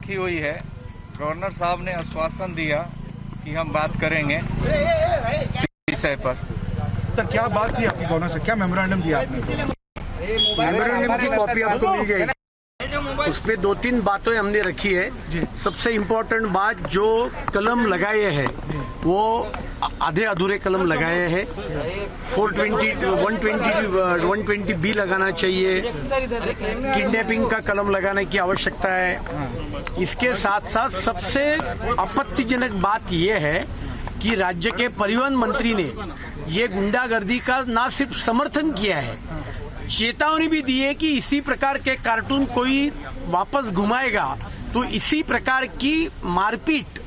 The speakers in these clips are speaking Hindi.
रखी हुई है। गवर्नर साहब ने आश्वासन दिया कि हम बात करेंगे विषय पर। सर, क्या बात की आपकी गवर्नर से, क्या मेमोरेंडम दिया आपने? मेमोरेंडम की कॉपी आपको मिल जाएगी। उसमें 2-3 बातें हमने रखी है। सबसे इम्पोर्टेंट बात, जो कलम लगाए हैं वो आधे अधूरे कलम लगाए हैं। 420, 120 बी लगाना चाहिए। किडनैपिंग का कलम लगाने की आवश्यकता है। इसके साथ साथ सबसे आपत्तिजनक बात यह है कि राज्य के परिवहन मंत्री ने ये गुंडागर्दी का न सिर्फ समर्थन किया है, चेतावनी भी दी है कि इसी प्रकार के कार्टून कोई वापस घुमाएगा तो इसी प्रकार की मारपीट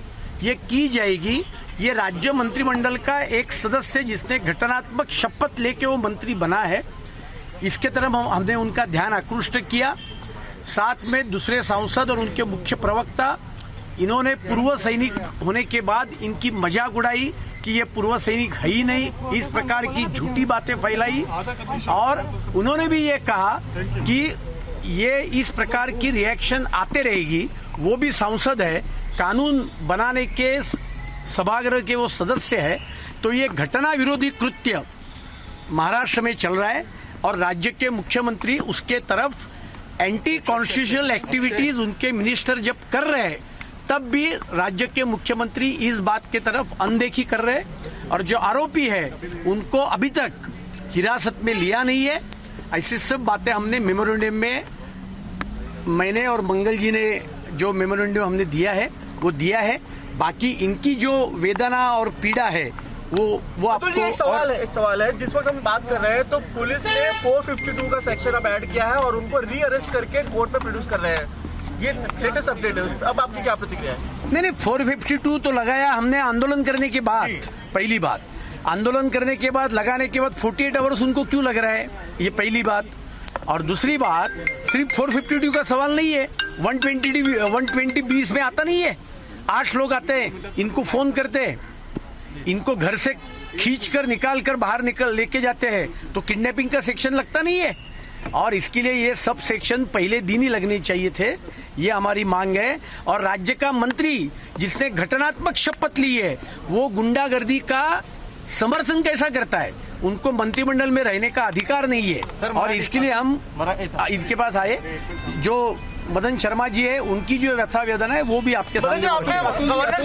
ये की जाएगी। ये राज्य मंत्रिमंडल का एक सदस्य जिसने घटनात्मक शपथ लेके वो मंत्री बना है, इसके तरफ हमने उनका ध्यान आकृष्ट किया। साथ में दूसरे सांसद और उनके मुख्य प्रवक्ता, इन्होंने पूर्व सैनिक होने के बाद इनकी मजाक उड़ाई कि ये पूर्व सैनिक है ही नहीं, इस प्रकार की झूठी बातें फैलाई। और उन्होंने भी ये कहा कि ये इस प्रकार की रिएक्शन आते रहेगी। वो भी सांसद है, कानून बनाने के सभागृह के वो सदस्य है। तो ये घटना विरोधी कृत्य महाराष्ट्र में चल रहा है और राज्य के मुख्यमंत्री उसके तरफ एंटी कॉन्स्टिट्यूशनल एक्टिविटीज उनके मिनिस्टर जब कर रहे हैं, तब भी राज्य के मुख्यमंत्री इस बात के तरफ अनदेखी कर रहे हैं। और जो आरोपी है उनको अभी तक हिरासत में लिया नहीं है। ऐसी सब बातें हमने मेमोरेंडम में, मैंने और मंगल जी ने जो मेमोरेंडम हमने दिया है वो दिया है। बाकी इनकी जो वेदना और पीड़ा है वो आपको। एक सवाल है, जिस वक्त हम बात कर रहे हैं तो पुलिस ने 452 का सेक्शन अब ऐड किया है और उनको रीअरेस्ट करके कोर्ट में प्रोड्यूस कर रहे हैं। ये लेटेस्ट अपडेट है, अब आपकी क्या प्रतिक्रिया है? नहीं, 452 तो लगाया हमने आंदोलन करने के बाद। पहली बात, आंदोलन करने के बाद लगाने के बाद 48 आवर्स उनको क्यों लग रहा है, ये पहली बात। और दूसरी बात, सिर्फ 452 का सवाल नहीं है, 120 बीस में आता नहीं है। 8 लोग आते हैं, इनको फोन करते हैं, इनको घर से खींचकर निकालकर बाहर लेके जाते हैं, तो किडनैपिंग का सेक्शन लगता नहीं है। और इसके लिए ये सब सेक्शन पहले दिन ही लगने चाहिए थे, ये हमारी मांग है। और राज्य का मंत्री जिसने घटनात्मक शपथ ली है वो गुंडागर्दी का समर्थन कैसा करता है? उनको मंत्रिमंडल में रहने का अधिकार नहीं है। और इसके लिए हम इनके पास आए, जो मदन शर्मा जी है, उनकी जो व्यथा वेदना है वो भी आपके सामने। आपने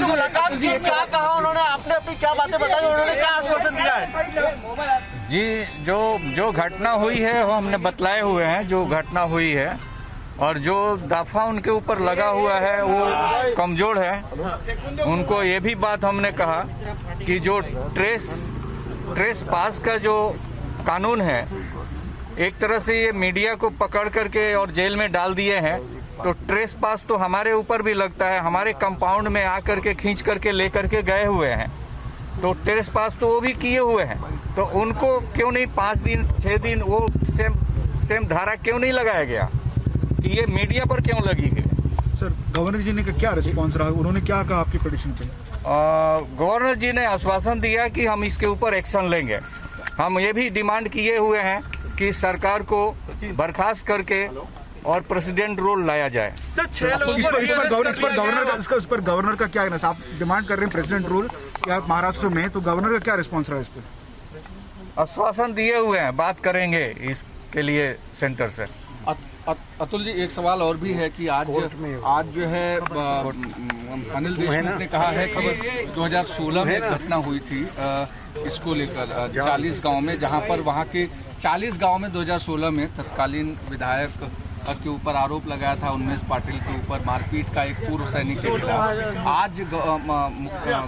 मुलाकात की, क्या कहा उन्होंने? आपने अपनी क्या बातें बताई, उन्होंने क्या आश्वासन दिया है? जी, जो घटना हुई है वो हमने बतलाए हुए हैं, जो घटना हुई है। और जो दफा उनके ऊपर लगा हुआ है वो कमजोर है। उनको ये भी बात हमने कहा कि जो ट्रेस पास का जो कानून है, एक तरह से ये मीडिया को पकड़ करके और जेल में डाल दिए हैं, तो ट्रेस पास तो हमारे ऊपर भी लगता है। हमारे कंपाउंड में आकर के खींच करके लेकर के गए हुए हैं, तो ट्रेस पास तो वो भी किए हुए हैं। तो उनको क्यों नहीं 5 दिन 6 दिन वो सेम धारा क्यों नहीं लगाया गया कि ये मीडिया पर क्यों लगी है? सर, गवर्नर जी ने क्या रिस्पॉन्स रहा, उन्होंने क्या कहा आपकी पिटीशन पे? गवर्नर जी ने आश्वासन दिया कि हम इसके ऊपर एक्शन लेंगे। हम ये भी डिमांड किए हुए हैं कि सरकार को बर्खास्त करके और प्रेसिडेंट रूल लाया जाए। इस पर गवर्नर का क्या है? आप डिमांड कर रहे हैं प्रेसिडेंट रूल या महाराष्ट्र में, तो गवर्नर का क्या रिस्पॉन्स रहा इस पर? आश्वासन दिए हुए हैं, बात करेंगे इसके लिए सेंटर से। अतुल जी, एक सवाल और भी है कि आज जो है अनिल देशमुख ने कहा है कि 2016 में घटना हुई थी इसको लेकर 40 गांव में, जहां पर वहां के 40 गांव में 2016 में तत्कालीन विधायक के ऊपर आरोप लगाया था उन्मेष पाटिल के ऊपर मारपीट का, एक पूर्व सैनिक के खिलाफ। आज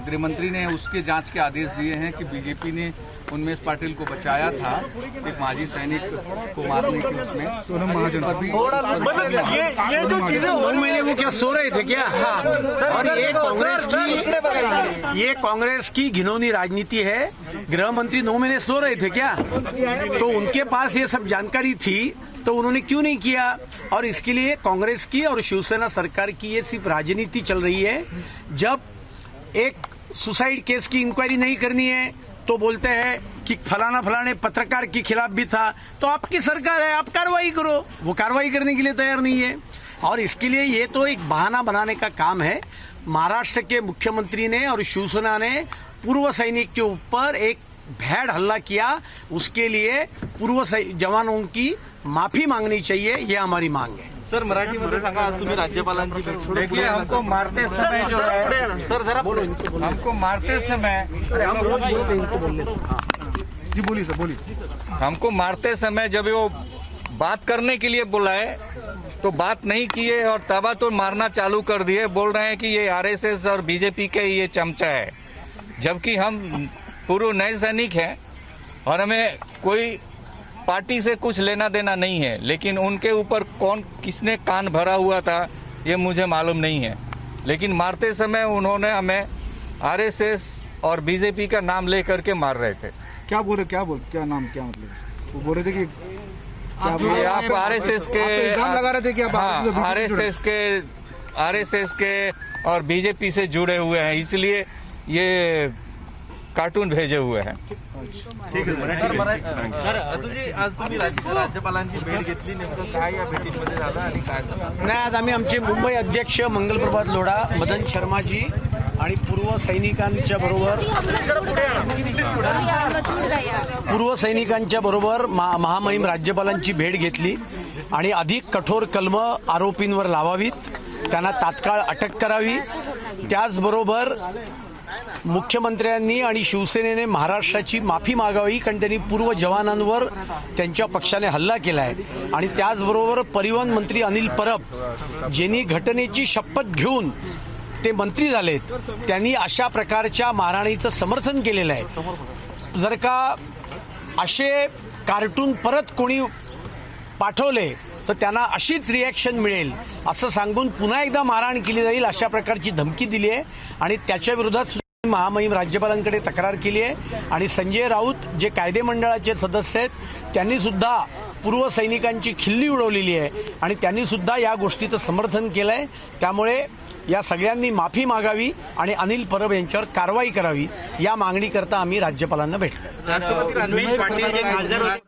गृहमंत्री ने उसके जांच के आदेश दिए हैं कि बीजेपी ने उन्मेष पाटिल को बचाया था एक माजी सैनिक को मारने की, उसमें सोनम महाजन पर भी। ये जो चीजें 9 महीने वो क्या सो रहे थे क्या? और ये कांग्रेस की घिनौनी राजनीति है। गृह मंत्री 9 महीने सो रहे थे क्या? तो उनके पास ये सब जानकारी थी तो उन्होंने क्यों नहीं किया? और इसके लिए कांग्रेस की और शिवसेना सरकार की ये सिर्फ राजनीति चल रही है। जब एक सुसाइड केस की इंक्वायरी नहीं करनी है तो बोलते हैं कि फलाने पत्रकार के खिलाफ भी था, तो आपकी सरकार है, आप कार्रवाई करो। वो कार्रवाई करने के लिए तैयार नहीं है। और इसके लिए ये तो एक बहाना बनाने का काम है। महाराष्ट्र के मुख्यमंत्री ने और शिवसेना ने पूर्व सैनिक के ऊपर एक भैड़ हल्ला किया, उसके लिए पूर्व जवानों की माफी मांगनी चाहिए, ये हमारी मांग है। सर मराठीमध्ये सांगा, आज तुम्ही राज्यपालांची भेट घेतली. देखिए हमको मारते समय जो है, सर जरा बोलो. हमको मारते समय जी बोलिए सर, बोलिए। हमको मारते समय जब वो बात करने के लिए बुलाए तो बात नहीं किए और तबा तो मारना चालू कर दिए। बोल रहे हैं कि ये आरएसएस और बीजेपी के ये चमचा है, जबकि हम पूर्व नए सैनिक हैं और हमें कोई पार्टी से कुछ लेना देना नहीं है। लेकिन उनके ऊपर कौन किसने कान भरा हुआ था ये मुझे मालूम नहीं है। लेकिन मारते समय उन्होंने हमें आरएसएस और बीजेपी का नाम लेकर के मार रहे थे। क्या नाम, क्या मतलब? वो बोल रहे थे कि ये आप आरएसएस के इल्जाम लगा रहे थे कि आप आरएसएस के और बीजेपी से जुड़े हुए हैं, इसलिए ये कार्टून भेजे हुए हैं। सर अतुलजी, आज तुम्ही राज्यपालांची भेट घेतली, नेमकं काय या भेटीमध्ये झालं आणि काय झालं? नाही, आज आम्ही आमचे मुंबई अध्यक्ष मंगलप्रभात लोढा, मदन शर्माजी आणि पूर्व सैनिकांच्या बरोबर महामहिम राज्यपालांची भेट घेतली आणि अधिक कठोर कलम आरोपींवर लावावीत, त्यांना तात्काळ अटक करावी. त्याचबरोबर मुख्यमंत्र्यांनी आणि शिवसेनेने महाराष्ट्राची माफी मागावी, कारण त्यांनी पूर्व जवानांवर त्यांच्या पक्षाने हल्ला केला आहे. आणि त्याचबरोबर परिवहन मंत्री अनिल परब ज्यांनी घटनेची शपथ घेऊन ते मंत्री झालेत, त्यांनी अशा प्रकारच्या मारहाणीचं समर्थन केलेलं आहे. जर का असे कार्टून परत कोणी पाठवले तर त्यांना अशीच रिॲक्शन मिळेल असं सांगून पुन्हा एकदा मारहाण केली जाईल अशा प्रकारची धमकी दिली आहे. आणि त्याच्या विरोधात महामहिम राज्यपालांकडे तक्रार केली आहे. आणि संजय राऊत जे कायदे मंडळाचे सदस्य आहेत त्यांनी सुद्धा पूर्व सैनिकांची खिल्ली उडवलेली आहे आणि त्यांनी सुद्धा या गोष्टीचं समर्थन केलं आहे. त्यामुळे या सगळ्यांनी माफी मागावी आणि अनिल परब यांच्यावर कारवाई करावी, या मागणीकरता आम्ही राज्यपालांना भेटलो. राष्ट्रपती रणजित पाटील जे खासदार होते,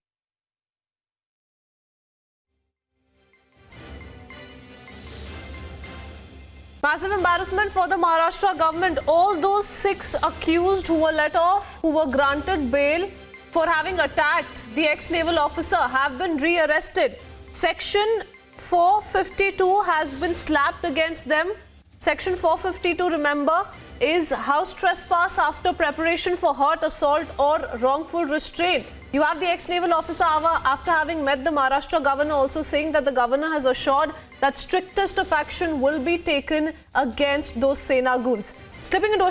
Massive embarrassment for the Maharashtra government. All those 6 accused who were let off, who were granted bail for having attacked the ex-naval officer, have been re-arrested. Section 452 has been slapped against them. Section 452, remember, is house trespass after preparation for hurt, assault or wrongful restraint. You have the ex-naval officer after having met the Maharashtra governor also saying that the governor has assured that strictest of action will be taken against those Sena goons. Slipping into a